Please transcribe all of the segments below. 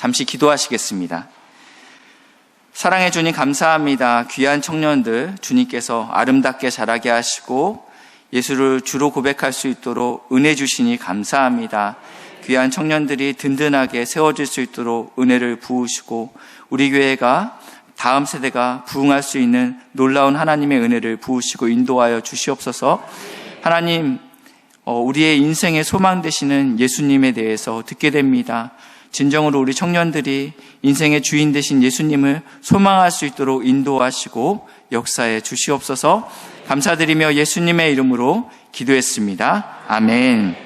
잠시 기도하시겠습니다. 사랑해 주님 감사합니다. 귀한 청년들 주님께서 아름답게 자라게 하시고 예수를 주로 고백할 수 있도록 은혜 주시니 감사합니다. 귀한 청년들이 든든하게 세워질 수 있도록 은혜를 부으시고 우리 교회가 다음 세대가 부흥할 수 있는 놀라운 하나님의 은혜를 부으시고 인도하여 주시옵소서. 하나님, 우리의 인생의 소망 되시는 예수님에 대해서 듣게 됩니다. 진정으로 우리 청년들이 인생의 주인 되신 예수님을 소망할 수 있도록 인도하시고 역사해 주시옵소서. 감사드리며 예수님의 이름으로 기도했습니다. 아멘.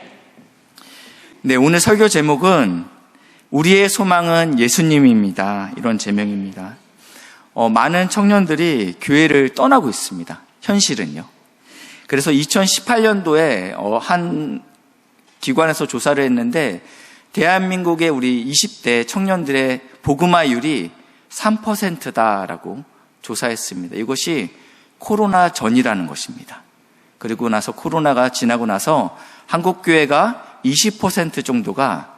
네, 오늘 설교 제목은 우리의 소망은 예수님입니다. 이런 제목입니다. 많은 청년들이 교회를 떠나고 있습니다. 현실은요. 그래서 2018년도에 한 기관에서 조사를 했는데 대한민국의 우리 20대 청년들의 복음화율이 3%다라고 조사했습니다. 이것이 코로나 전이라는 것입니다. 그리고 나서 코로나가 지나고 나서 한국교회가 20% 정도가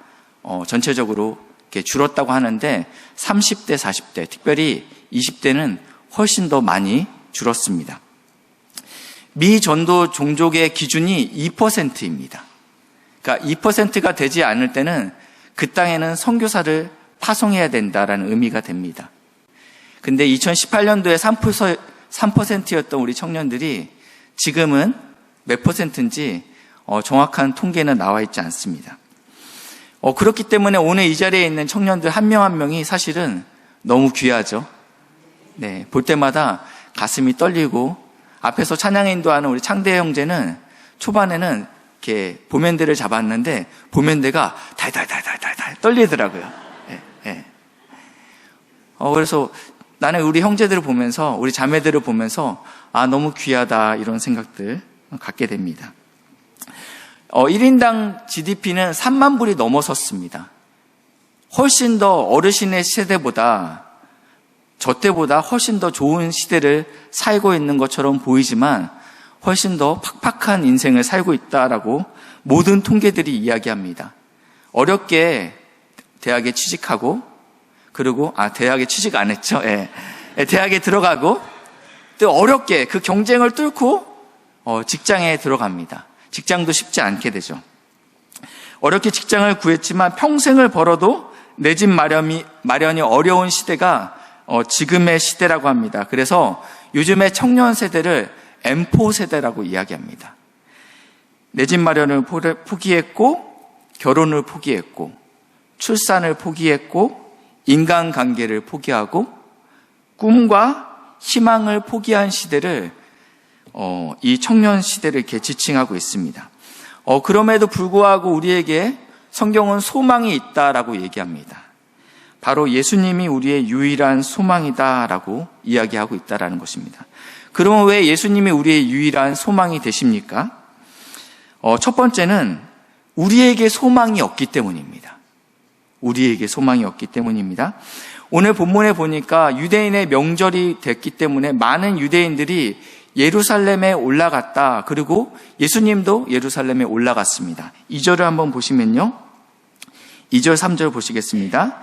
전체적으로 이렇게 줄었다고 하는데 30대, 40대, 특별히 20대는 훨씬 더 많이 줄었습니다. 미 전도 종족의 기준이 2%입니다. 그러니까 2%가 되지 않을 때는 그 땅에는 선교사를 파송해야 된다라는 의미가 됩니다. 근데 2018년도에 3%였던 우리 청년들이 지금은 몇 %인지 정확한 통계는 나와 있지 않습니다. 그렇기 때문에 오늘 이 자리에 있는 청년들 한 명 한 명이 사실은 너무 귀하죠. 네, 볼 때마다 가슴이 떨리고 앞에서 찬양 인도하는 우리 창대 형제는 초반에는 이렇게 보면대를 잡았는데 보면대가 달달달달달달 떨리더라고요. 네. 그래서 나는 우리 형제들을 보면서 우리 자매들을 보면서 너무 귀하다 이런 생각들 갖게 됩니다. 1인당 GDP는 3만 불이 넘어섰습니다. 훨씬 더 어르신의 세대보다 저 때보다 훨씬 더 좋은 시대를 살고 있는 것처럼 보이지만 훨씬 더 팍팍한 인생을 살고 있다라고 모든 통계들이 이야기합니다. 어렵게 대학에 취직하고 그리고 대학에 취직 안 했죠. 대학에 들어가고 또 어렵게 그 경쟁을 뚫고 직장에 들어갑니다. 직장도 쉽지 않게 되죠. 어렵게 직장을 구했지만 평생을 벌어도 내 집 마련이 어려운 시대가 지금의 시대라고 합니다. 그래서 요즘의 청년 세대를 M4 세대라고 이야기합니다. 내 집 마련을 포기했고 결혼을 포기했고 출산을 포기했고 인간관계를 포기하고 꿈과 희망을 포기한 시대를 이 청년 시대를 이렇게 지칭하고 있습니다. 그럼에도 불구하고 우리에게 성경은 소망이 있다라고 얘기합니다. 바로 예수님이 우리의 유일한 소망이다라고 이야기하고 있다라는 것입니다. 그러면 왜 예수님이 우리의 유일한 소망이 되십니까? 첫 번째는 우리에게 소망이 없기 때문입니다. 우리에게 소망이 없기 때문입니다. 오늘 본문에 보니까 유대인의 명절이 됐기 때문에 많은 유대인들이 예루살렘에 올라갔다. 그리고 예수님도 예루살렘에 올라갔습니다. 2절을 한번 보시면요. 2절, 3절 보시겠습니다.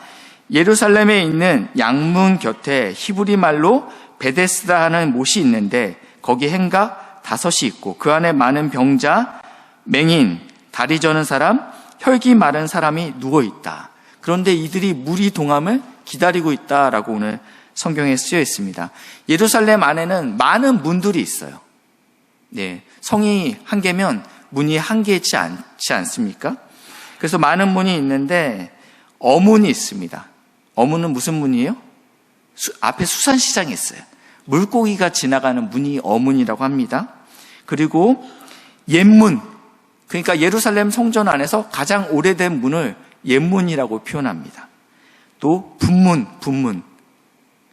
예루살렘에 있는 양문 곁에 히브리 말로 베데스다 하는 못이 있는데 거기 행각 5이 있고 그 안에 많은 병자, 맹인, 다리 저는 사람, 혈기 마른 사람이 누워있다. 그런데 이들이 무리 동함을 기다리고 있다라고 오늘 성경에 쓰여 있습니다. 예루살렘 안에는 많은 문들이 있어요. 네, 성이 한 개면 문이 한 개지 않지 않습니까? 그래서 많은 문이 있는데 어문이 있습니다. 어문은 무슨 문이에요? 앞에 수산시장이 있어요. 물고기가 지나가는 문이 어문이라고 합니다. 그리고 옛문, 그러니까 예루살렘 성전 안에서 가장 오래된 문을 옛문이라고 표현합니다. 또 분문.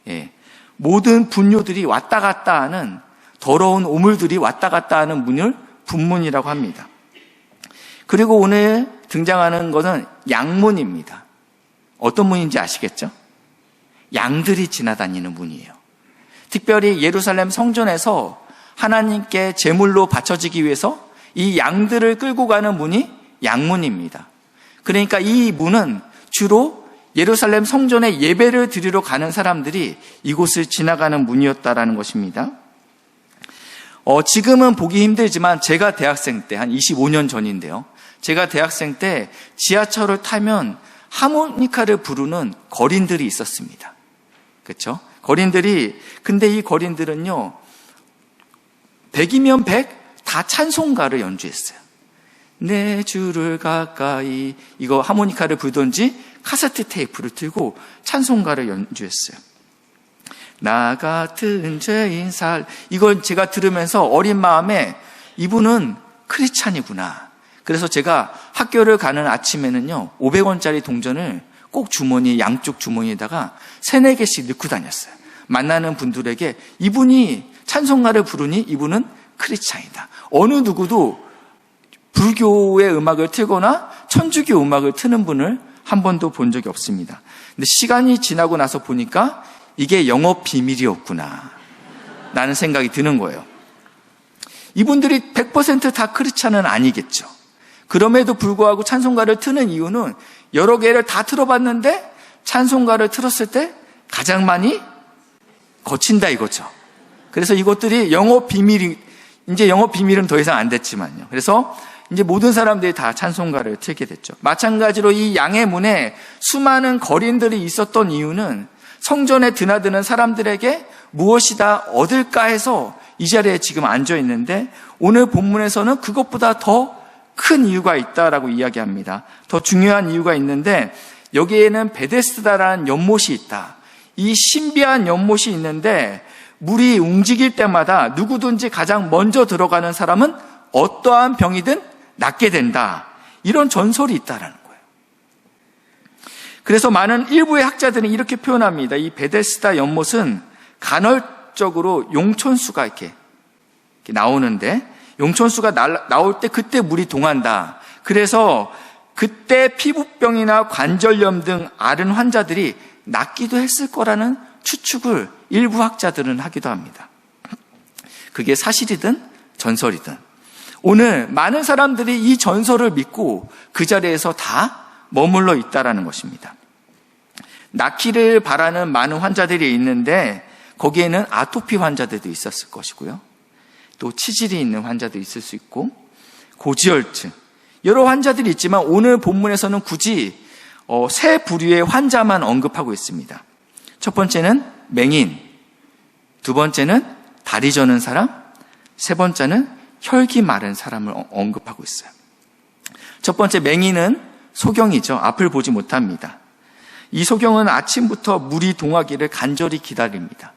예, 모든 분뇨들이 왔다 갔다 하는 더러운 오물들이 왔다 갔다 하는 문을 분문이라고 합니다. 그리고 오늘 등장하는 것은 양문입니다. 어떤 문인지 아시겠죠? 양들이 지나다니는 문이에요. 특별히 예루살렘 성전에서 하나님께 제물로 바쳐지기 위해서 이 양들을 끌고 가는 문이 양문입니다. 그러니까 이 문은 주로 예루살렘 성전에 예배를 드리러 가는 사람들이 이곳을 지나가는 문이었다라는 것입니다. 지금은 보기 힘들지만 제가 대학생 때, 한 25년 전인데요. 제가 대학생 때 지하철을 타면 하모니카를 부르는 거린들이 있었습니다. 그렇죠? 거린들이, 근데 이 거린들은요, 100이면 100 다 찬송가를 연주했어요. 내 주를 가까이, 이거 하모니카를 불던지 카세트 테이프를 틀고 찬송가를 연주했어요. 나 같은 죄인 이걸 제가 들으면서 어린 마음에 이분은 크리스찬이구나. 그래서 제가 학교를 가는 아침에는요, 500원짜리 동전을 꼭 양쪽 주머니에다가 3-4개씩 넣고 다녔어요. 만나는 분들에게 이분이 찬송가를 부르니 이분은 크리스찬이다. 어느 누구도 불교의 음악을 틀거나 천주교 음악을 트는 분을 한 번도 본 적이 없습니다. 근데 시간이 지나고 나서 보니까 이게 영업 비밀이었구나 라는 생각이 드는 거예요. 이분들이 100% 다 크리스찬은 아니겠죠. 그럼에도 불구하고 찬송가를 트는 이유는 여러 개를 다 틀어봤는데 찬송가를 틀었을 때 가장 많이 거친다 이거죠. 그래서 이것들이 이제 영업 비밀은 더 이상 안 됐지만요. 그래서 이제 모든 사람들이 다 찬송가를 틀게 됐죠. 마찬가지로 이 양의 문에 수많은 거린들이 있었던 이유는 성전에 드나드는 사람들에게 무엇이다 얻을까 해서 이 자리에 지금 앉아 있는데, 오늘 본문에서는 그것보다 더 큰 이유가 있다라고 이야기합니다. 더 중요한 이유가 있는데, 여기에는 베데스다라는 연못이 있다. 이 신비한 연못이 있는데 물이 움직일 때마다 누구든지 가장 먼저 들어가는 사람은 어떠한 병이든 낫게 된다. 이런 전설이 있다라는 거예요. 그래서 많은 일부의 학자들은 이렇게 표현합니다. 이 베데스다 연못은 간헐적으로 용천수가 이렇게 나오는데, 용천수가 나올 때 그때 물이 동한다. 그래서 그때 피부병이나 관절염 등 앓은 환자들이 낫기도 했을 거라는 추측을 일부 학자들은 하기도 합니다. 그게 사실이든 전설이든 오늘 많은 사람들이 이 전설을 믿고 그 자리에서 다 머물러 있다라는 것입니다. 낫기를 바라는 많은 환자들이 있는데 거기에는 아토피 환자들도 있었을 것이고요. 또 치질이 있는 환자도 있을 수 있고 고지혈증, 여러 환자들이 있지만 오늘 본문에서는 굳이 세 부류의 환자만 언급하고 있습니다. 첫 번째는 맹인, 두 번째는 다리 저는 사람, 세 번째는 혈기 마른 사람을 언급하고 있어요. 첫 번째 맹인은 소경이죠. 앞을 보지 못합니다. 이 소경은 아침부터 물이 동하기를 간절히 기다립니다.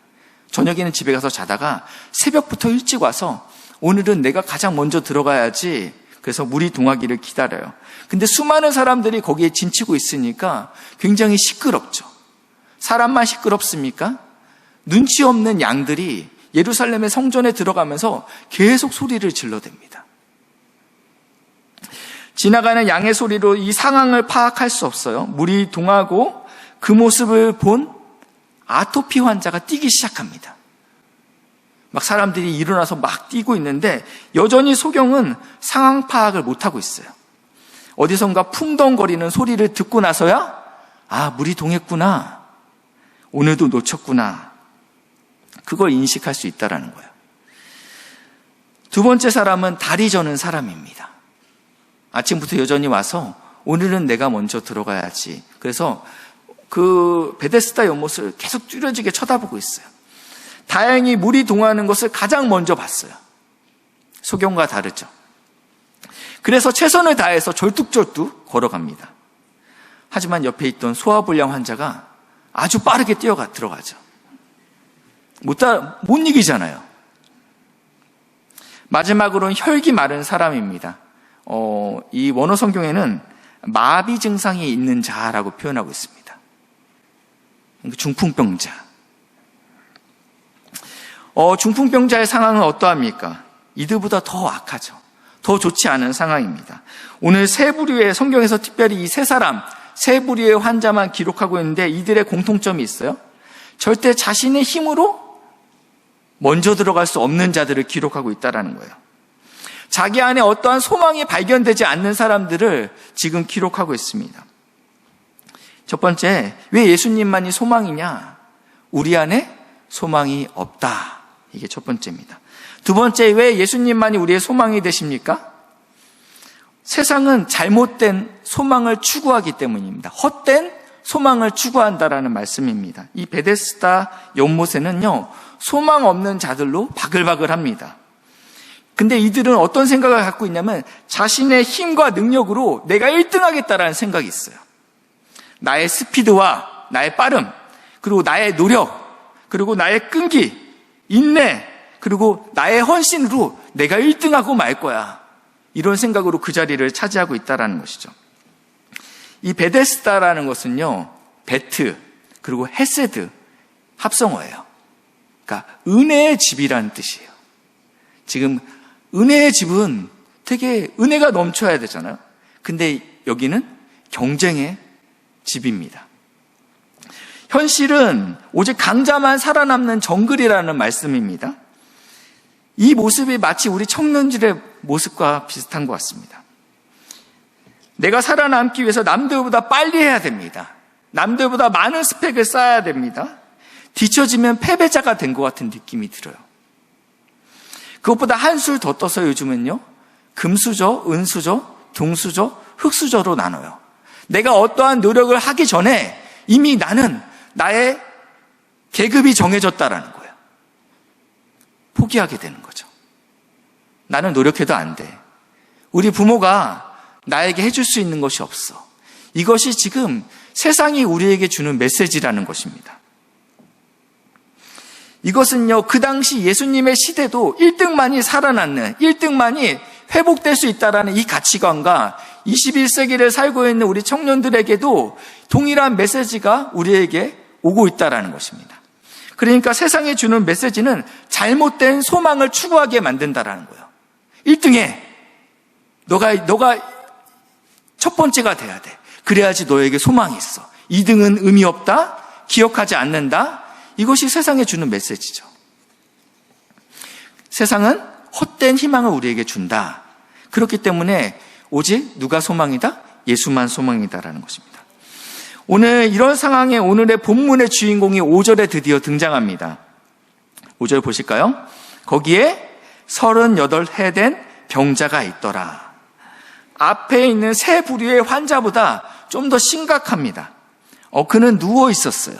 저녁에는 집에 가서 자다가 새벽부터 일찍 와서 오늘은 내가 가장 먼저 들어가야지, 그래서 물이 동하기를 기다려요. 근데 수많은 사람들이 거기에 진치고 있으니까 굉장히 시끄럽죠. 사람만 시끄럽습니까? 눈치 없는 양들이 예루살렘의 성전에 들어가면서 계속 소리를 질러댑니다. 지나가는 양의 소리로 이 상황을 파악할 수 없어요. 물이 동하고 그 모습을 본 아토피 환자가 뛰기 시작합니다. 막 사람들이 일어나서 막 뛰고 있는데 여전히 소경은 상황 파악을 못하고 있어요. 어디선가 풍덩거리는 소리를 듣고 나서야 물이 동했구나, 오늘도 놓쳤구나, 그걸 인식할 수 있다는 거예요. 두 번째 사람은 다리 저는 사람입니다. 아침부터 여전히 와서 오늘은 내가 먼저 들어가야지, 그래서 그 베데스다 연못을 계속 뚜렷하게 쳐다보고 있어요. 다행히 물이 동하는 것을 가장 먼저 봤어요. 소경과 다르죠. 그래서 최선을 다해서 절뚝절뚝 걸어갑니다. 하지만 옆에 있던 소화불량 환자가 아주 빠르게 들어가죠. 못 이기잖아요. 마지막으로는 혈기 마른 사람입니다. 이 원어 성경에는 마비 증상이 있는 자라고 표현하고 있습니다. 중풍병자. 중풍병자의 상황은 어떠합니까? 이들보다 더 악하죠. 더 좋지 않은 상황입니다. 오늘 세 부류의, 성경에서 특별히 이 세 사람, 세 부류의 환자만 기록하고 있는데 이들의 공통점이 있어요. 절대 자신의 힘으로 먼저 들어갈 수 없는 자들을 기록하고 있다는 거예요. 자기 안에 어떠한 소망이 발견되지 않는 사람들을 지금 기록하고 있습니다. 첫 번째, 왜 예수님만이 소망이냐? 우리 안에 소망이 없다. 이게 첫 번째입니다. 두 번째, 왜 예수님만이 우리의 소망이 되십니까? 세상은 잘못된 소망을 추구하기 때문입니다. 헛된 소망을 추구한다라는 말씀입니다. 이 베데스다 연못에는요, 소망 없는 자들로 바글바글합니다. 근데 이들은 어떤 생각을 갖고 있냐면 자신의 힘과 능력으로 내가 1등 하겠다라는 생각이 있어요. 나의 스피드와 나의 빠름, 그리고 나의 노력, 그리고 나의 끈기, 인내, 그리고 나의 헌신으로 내가 1등하고 말 거야. 이런 생각으로 그 자리를 차지하고 있다는 것이죠. 이 베데스다라는 것은요, 베트, 그리고 헤세드 합성어예요. 그러니까 은혜의 집이라는 뜻이에요. 지금 은혜의 집은 되게 은혜가 넘쳐야 되잖아요. 근데 여기는 경쟁의 집입니다. 현실은 오직 강자만 살아남는 정글이라는 말씀입니다. 이 모습이 마치 우리 청년들의 모습과 비슷한 것 같습니다. 내가 살아남기 위해서 남들보다 빨리 해야 됩니다. 남들보다 많은 스펙을 쌓아야 됩니다. 뒤처지면 패배자가 된 것 같은 느낌이 들어요. 그것보다 한술 더 떠서 요즘은요, 금수저, 은수저, 동수저, 흙수저로 나눠요. 내가 어떠한 노력을 하기 전에 이미 나는 나의 계급이 정해졌다라는 거예요. 포기하게 되는 거죠. 나는 노력해도 안 돼. 우리 부모가 나에게 해줄 수 있는 것이 없어. 이것이 지금 세상이 우리에게 주는 메시지라는 것입니다. 이것은요, 그 당시 예수님의 시대도 1등만이 살아남는, 1등만이 회복될 수 있다는 이 가치관과 21세기를 살고 있는 우리 청년들에게도 동일한 메시지가 우리에게 오고 있다는 것입니다. 그러니까 세상이 주는 메시지는 잘못된 소망을 추구하게 만든다는 거예요. 1등해. 너가 첫 번째가 돼야 돼. 그래야지 너에게 소망이 있어. 2등은 의미 없다. 기억하지 않는다. 이것이 세상에 주는 메시지죠. 세상은 헛된 희망을 우리에게 준다. 그렇기 때문에 오직 누가 소망이다? 예수만 소망이다라는 것입니다. 오늘 이런 상황에 오늘의 본문의 주인공이 5절에 드디어 등장합니다. 5절 보실까요? 거기에 38해 된 병자가 있더라. 앞에 있는 세 부류의 환자보다 좀 더 심각합니다. 그는 누워 있었어요.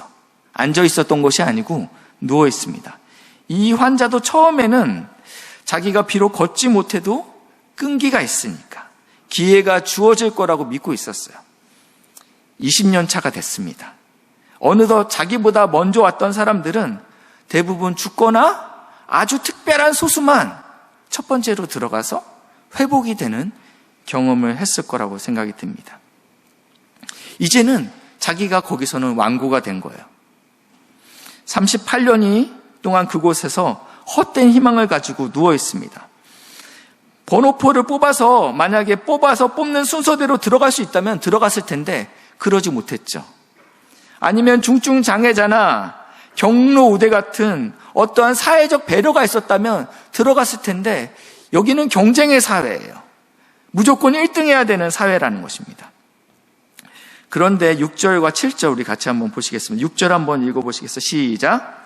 앉아 있었던 것이 아니고 누워 있습니다. 이 환자도 처음에는 자기가 비록 걷지 못해도 끈기가 있으니까 기회가 주어질 거라고 믿고 있었어요. 20년 차가 됐습니다. 어느덧 자기보다 먼저 왔던 사람들은 대부분 죽거나 아주 특별한 소수만 첫 번째로 들어가서 회복이 되는 경험을 했을 거라고 생각이 듭니다. 이제는 자기가 거기서는 완고가 된 거예요. 38년이 동안 그곳에서 헛된 희망을 가지고 누워 있습니다. 번호표를 만약에 뽑아서 뽑는 순서대로 들어갈 수 있다면 들어갔을 텐데 그러지 못했죠. 아니면 중증 장애자나 경로 우대 같은 어떠한 사회적 배려가 있었다면 들어갔을 텐데 여기는 경쟁의 사회예요. 무조건 1등해야 되는 사회라는 것입니다. 그런데 6절과 7절 우리 같이 한번 보시겠습니다. 6절 한번 읽어보시겠어요? 시작.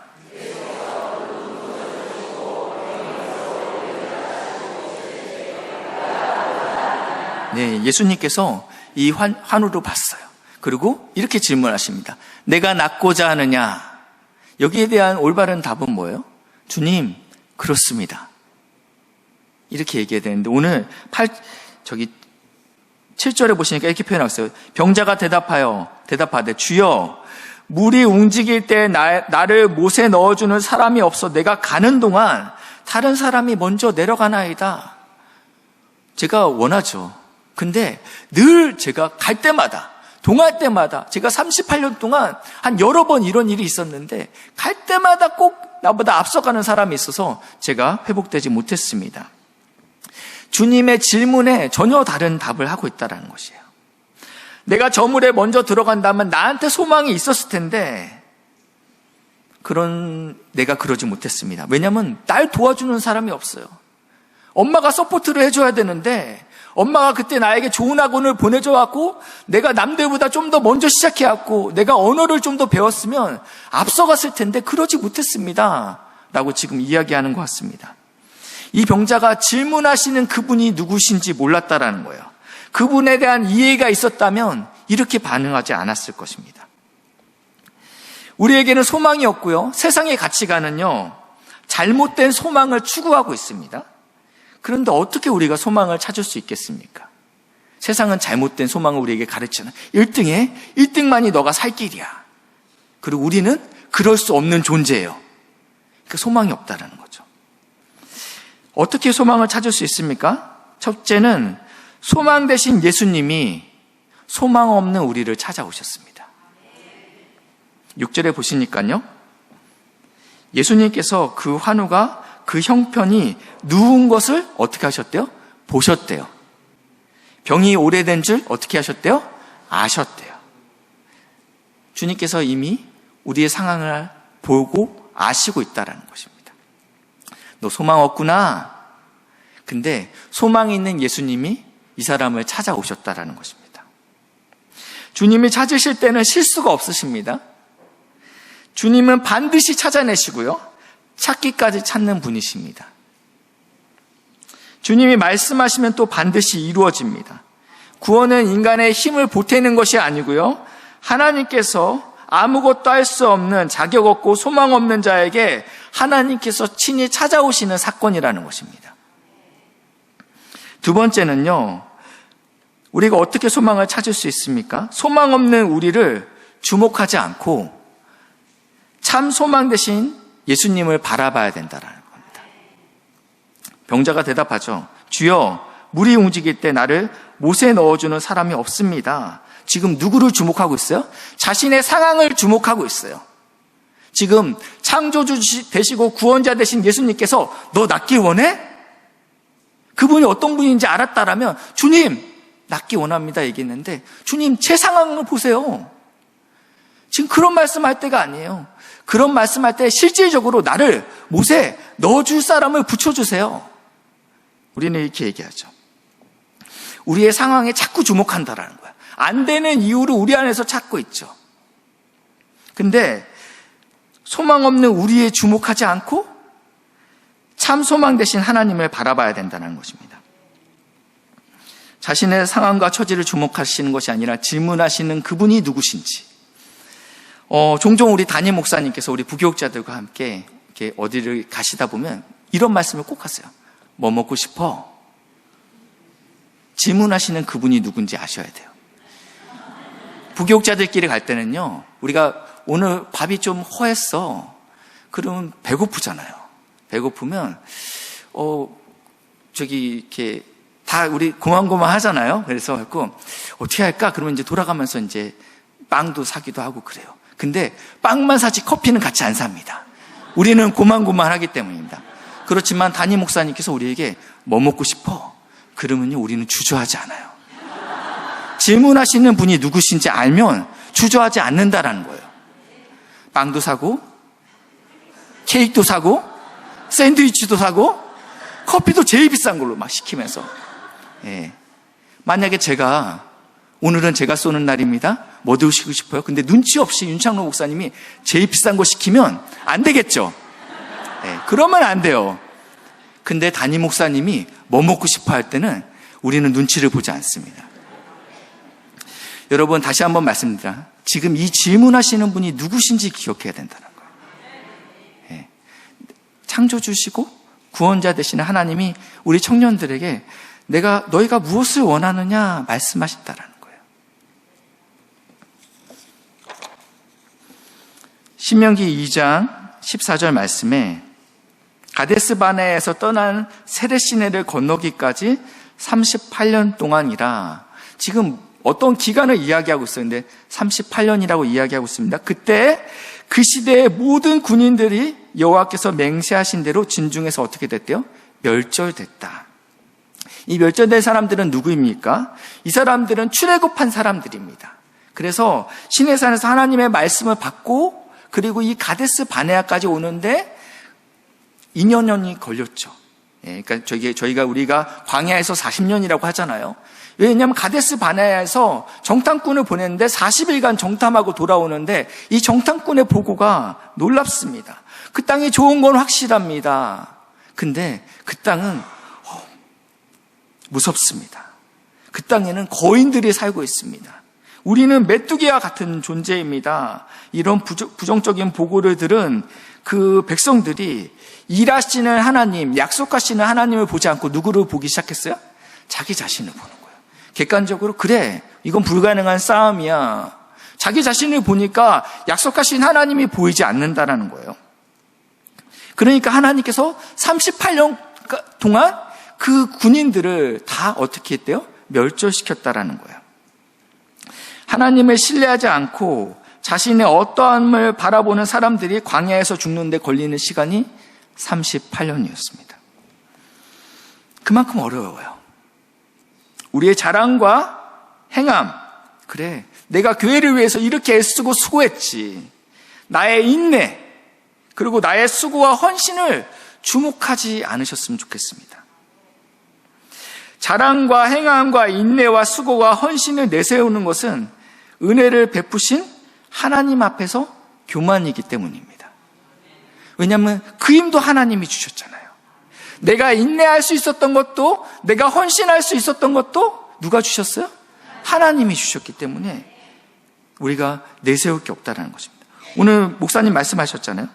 네, 예수님께서 이 환우를 봤어요. 그리고 이렇게 질문하십니다. 내가 낫고자 하느냐? 여기에 대한 올바른 답은 뭐예요? 주님, 그렇습니다. 이렇게 얘기해야 되는데 오늘 7절에 보시니까 이렇게 표현하고 있어요. 병자가 대답하되 주여, 물이 움직일 때 나를 못에 넣어주는 사람이 없어 내가 가는 동안 다른 사람이 먼저 내려가나이다. 제가 원하죠. 근데 늘 제가 갈 때마다, 동할 때마다, 제가 38년 동안 한 여러 번 이런 일이 있었는데 갈 때마다 꼭 나보다 앞서가는 사람이 있어서 제가 회복되지 못했습니다. 주님의 질문에 전혀 다른 답을 하고 있다는 것이에요. 내가 저 물에 먼저 들어간다면 나한테 소망이 있었을 텐데 내가 그러지 못했습니다. 왜냐하면 날 도와주는 사람이 없어요. 엄마가 서포트를 해줘야 되는데 엄마가 그때 나에게 좋은 학원을 보내줘갖고 내가 남들보다 좀 더 먼저 시작해갖고 내가 언어를 좀 더 배웠으면 앞서갔을 텐데 그러지 못했습니다. 라고 지금 이야기하는 것 같습니다. 이 병자가 질문하시는 그분이 누구신지 몰랐다라는 거예요. 그분에 대한 이해가 있었다면 이렇게 반응하지 않았을 것입니다. 우리에게는 소망이 없고요. 세상의 가치관은요, 잘못된 소망을 추구하고 있습니다. 그런데 어떻게 우리가 소망을 찾을 수 있겠습니까? 세상은 잘못된 소망을 우리에게 가르치는 1등만이 너가 살 길이야. 그리고 우리는 그럴 수 없는 존재예요. 그 소망이 없다라는 거죠. 어떻게 소망을 찾을 수 있습니까? 첫째는 소망 대신 예수님이 소망 없는 우리를 찾아오셨습니다. 6절에 보시니까요. 예수님께서 그 환우가 그 형편이 누운 것을 어떻게 하셨대요? 보셨대요. 병이 오래된 줄 어떻게 하셨대요? 아셨대요. 주님께서 이미 우리의 상황을 보고 아시고 있다는 것입니다. 너 소망 없구나. 근데 소망이 있는 예수님이 이 사람을 찾아오셨다는 것입니다. 주님이 찾으실 때는 실수가 없으십니다. 주님은 반드시 찾아내시고요. 찾기까지 찾는 분이십니다. 주님이 말씀하시면 또 반드시 이루어집니다. 구원은 인간의 힘을 보태는 것이 아니고요. 하나님께서 아무것도 할 수 없는 자격 없고 소망 없는 자에게 하나님께서 친히 찾아오시는 사건이라는 것입니다. 두 번째는요. 우리가 어떻게 소망을 찾을 수 있습니까? 소망 없는 우리를 주목하지 않고 참 소망 대신 예수님을 바라봐야 된다는 겁니다. 병자가 대답하죠. 주여, 물이 움직일 때 나를 못에 넣어주는 사람이 없습니다. 지금 누구를 주목하고 있어요? 자신의 상황을 주목하고 있어요. 지금 창조주 되시고 구원자 되신 예수님께서 너 낫길 원해? 그분이 어떤 분인지 알았다라면 주님, 낫기 원합니다 얘기했는데 주님 제 상황을 보세요. 지금 그런 말씀할 때가 아니에요. 그런 말씀할 때 실질적으로 나를 못에 넣어줄 사람을 붙여주세요. 우리는 이렇게 얘기하죠. 우리의 상황에 자꾸 주목한다라는 거야. 안 되는 이유를 우리 안에서 찾고 있죠. 근데 소망 없는 우리에 주목하지 않고 참 소망 대신 하나님을 바라봐야 된다는 것입니다. 자신의 상황과 처지를 주목하시는 것이 아니라 질문하시는 그분이 누구신지. 종종 우리 담임 목사님께서 우리 부교육자들과 함께 이렇게 어디를 가시다 보면 이런 말씀을 꼭 하세요. 뭐 먹고 싶어? 질문하시는 그분이 누군지 아셔야 돼요. 부교육자들끼리 갈 때는요, 우리가 오늘 밥이 좀 허했어. 그러면 배고프잖아요. 배고프면, 이렇게 다 우리 고만고만 하잖아요. 그래서 어떻게 할까? 그러면 이제 돌아가면서 이제 빵도 사기도 하고 그래요. 근데 빵만 사지 커피는 같이 안 삽니다. 우리는 고만고만하기 때문입니다. 그렇지만 담임 목사님께서 우리에게 뭐 먹고 싶어? 그러면요, 우리는 주저하지 않아요. 질문하시는 분이 누구신지 알면 주저하지 않는다라는 거예요. 빵도 사고, 케이크도 사고, 샌드위치도 사고, 커피도 제일 비싼 걸로 막 시키면서. 예. 만약에 오늘은 제가 쏘는 날입니다. 뭐 드시고 싶어요? 근데 눈치 없이 윤창로 목사님이 제일 비싼 거 시키면 안 되겠죠? 예. 그러면 안 돼요. 근데 담임 목사님이 뭐 먹고 싶어 할 때는 우리는 눈치를 보지 않습니다. 여러분, 다시 한번 말씀드립니다. 지금 이 질문하시는 분이 누구신지 기억해야 된다는 거예요. 예. 창조주시고 구원자 되시는 하나님이 우리 청년들에게 너희가 무엇을 원하느냐 말씀하신다라는 거예요. 신명기 2장 14절 말씀에 가데스 바네에서 떠난 세레시네를 건너기까지 38년 동안이라, 지금 어떤 기간을 이야기하고 있었는데 38년이라고 이야기하고 있습니다. 그때 그 시대의 모든 군인들이 여호와께서 맹세하신 대로 진중에서 어떻게 됐대요? 멸절됐다. 이 멸절된 사람들은 누구입니까? 이 사람들은 출애굽한 사람들입니다. 그래서 시내산에서 하나님의 말씀을 받고 그리고 이 가데스 바네아까지 오는데 2년이 걸렸죠. 그러니까 우리가 광야에서 40년이라고 하잖아요. 왜냐하면 가데스 바네아에서 정탐꾼을 보냈는데 40일간 정탐하고 돌아오는데 이 정탐꾼의 보고가 놀랍습니다. 그 땅이 좋은 건 확실합니다. 근데 그 땅은 무섭습니다. 그 땅에는 거인들이 살고 있습니다. 우리는 메뚜기와 같은 존재입니다. 이런 부정적인 보고를 들은 그 백성들이 일하시는 하나님, 약속하시는 하나님을 보지 않고 누구를 보기 시작했어요? 자기 자신을 보는 거예요. 객관적으로 그래, 이건 불가능한 싸움이야. 자기 자신을 보니까 약속하신 하나님이 보이지 않는다라는 거예요. 그러니까 하나님께서 38년 동안 그 군인들을 다 어떻게 했대요? 멸절시켰다라는 거예요. 하나님을 신뢰하지 않고 자신의 어떠함을 바라보는 사람들이 광야에서 죽는데 걸리는 시간이 38년이었습니다. 그만큼 어려워요. 우리의 자랑과 행함, 그래, 내가 교회를 위해서 이렇게 애쓰고 수고했지. 나의 인내, 그리고 나의 수고와 헌신을 주목하지 않으셨으면 좋겠습니다. 자랑과 행함과 인내와 수고와 헌신을 내세우는 것은 은혜를 베푸신 하나님 앞에서 교만이기 때문입니다. 왜냐하면 그 힘도 하나님이 주셨잖아요. 내가 인내할 수 있었던 것도, 내가 헌신할 수 있었던 것도 누가 주셨어요? 하나님이 주셨기 때문에 우리가 내세울 게 없다는 것입니다. 오늘 목사님 말씀하셨잖아요.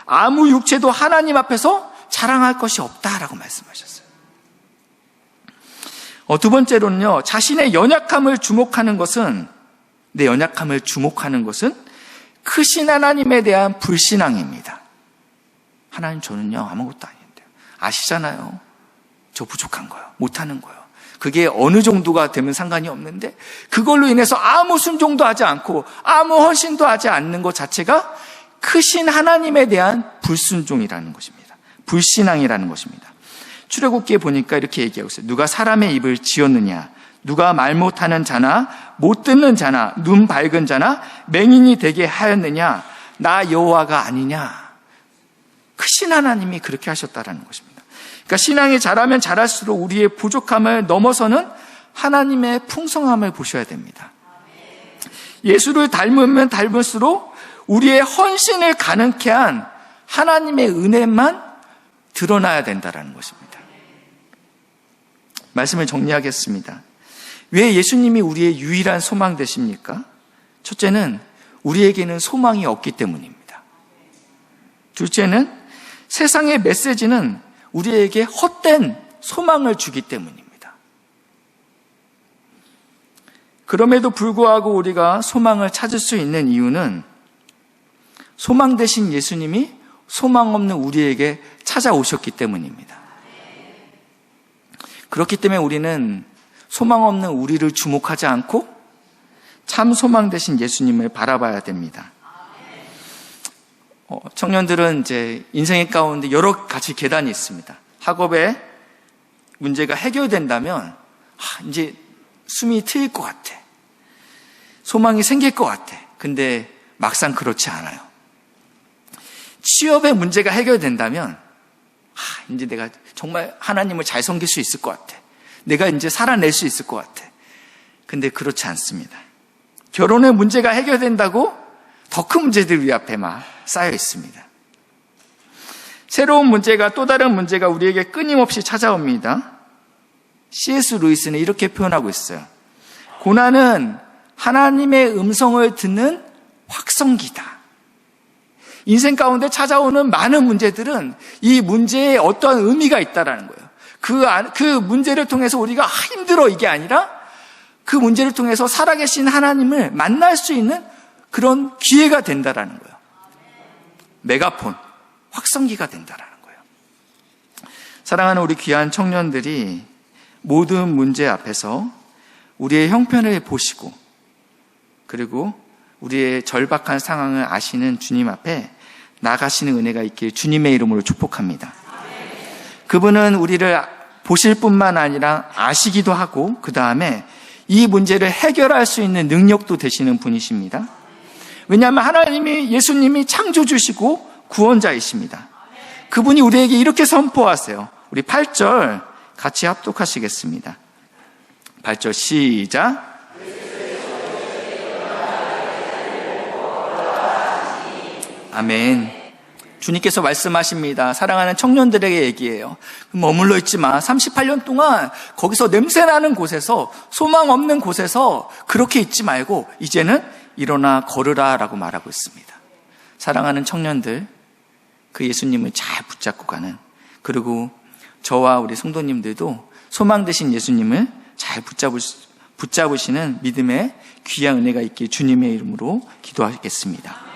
아무 육체도 하나님 앞에서 자랑할 것이 없다라고 말씀하셨어요. 두 번째로는요, 자신의 연약함을 주목하는 것은, 내 연약함을 주목하는 것은 크신 하나님에 대한 불신앙입니다. 하나님, 저는요 아무것도 아닌데요. 아시잖아요. 저 부족한 거요, 못하는 거요. 그게 어느 정도가 되면 상관이 없는데 그걸로 인해서 아무 순종도 하지 않고 아무 헌신도 하지 않는 것 자체가 크신 하나님에 대한 불순종이라는 것입니다. 불신앙이라는 것입니다. 출애굽기에 보니까 이렇게 얘기하고 있어요. 누가 사람의 입을 지었느냐? 누가 말 못하는 자나 못 듣는 자나 눈 밝은 자나 맹인이 되게 하였느냐? 나 여호와가 아니냐? 크신 하나님이 그렇게 하셨다라는 것입니다. 그러니까 신앙이 자라면 자랄수록 우리의 부족함을 넘어서는 하나님의 풍성함을 보셔야 됩니다. 예수를 닮으면 닮을수록 우리의 헌신을 가능케 한 하나님의 은혜만 드러나야 된다는 것입니다. 말씀을 정리하겠습니다. 왜 예수님이 우리의 유일한 소망 되십니까? 첫째는 우리에게는 소망이 없기 때문입니다. 둘째는 세상의 메시지는 우리에게 헛된 소망을 주기 때문입니다. 그럼에도 불구하고 우리가 소망을 찾을 수 있는 이유는 소망 되신 예수님이 소망 없는 우리에게 찾아오셨기 때문입니다. 그렇기 때문에 우리는 소망 없는 우리를 주목하지 않고 참 소망 되신 예수님을 바라봐야 됩니다. 청년들은 이제 인생의 가운데 여러 가지 계단이 있습니다. 학업에 문제가 해결된다면 이제 숨이 트일 것 같아. 소망이 생길 것 같아. 근데 막상 그렇지 않아요. 취업의 문제가 해결된다면 이제 내가 정말 하나님을 잘 섬길 수 있을 것 같아. 내가 이제 살아낼 수 있을 것 같아. 근데 그렇지 않습니다. 결혼의 문제가 해결된다고 더 큰 문제들 우리 앞에 막 쌓여 있습니다. 새로운 문제가, 또 다른 문제가 우리에게 끊임없이 찾아옵니다. C.S. 루이스는 이렇게 표현하고 있어요. 고난은 하나님의 음성을 듣는 확성기다. 인생 가운데 찾아오는 많은 문제들은 이 문제에 어떠한 의미가 있다라는 거예요. 그 문제를 통해서 우리가 힘들어 이게 아니라 그 문제를 통해서 살아계신 하나님을 만날 수 있는 그런 기회가 된다라는 거예요. 메가폰, 확성기가 된다라는 거예요. 사랑하는 우리 귀한 청년들이 모든 문제 앞에서 우리의 형편을 보시고 그리고 우리의 절박한 상황을 아시는 주님 앞에 나가시는 은혜가 있길 주님의 이름으로 축복합니다. 그분은 우리를 보실 뿐만 아니라 아시기도 하고 그 다음에 이 문제를 해결할 수 있는 능력도 되시는 분이십니다. 왜냐하면 하나님이, 예수님이 창조주시고 구원자이십니다. 그분이 우리에게 이렇게 선포하세요. 우리 8절 같이 합독하시겠습니다. 8절 시작. 아멘. 주님께서 말씀하십니다. 사랑하는 청년들에게 얘기해요. 머물러 있지 마. 38년 동안 거기서 냄새나는 곳에서, 소망 없는 곳에서 그렇게 있지 말고 이제는 일어나 걸으라 라고 말하고 있습니다. 사랑하는 청년들, 그 예수님을 잘 붙잡고 가는, 그리고 저와 우리 성도님들도 소망 되신 예수님을 잘 붙잡으시는 믿음의 귀한 은혜가 있길 주님의 이름으로 기도하겠습니다.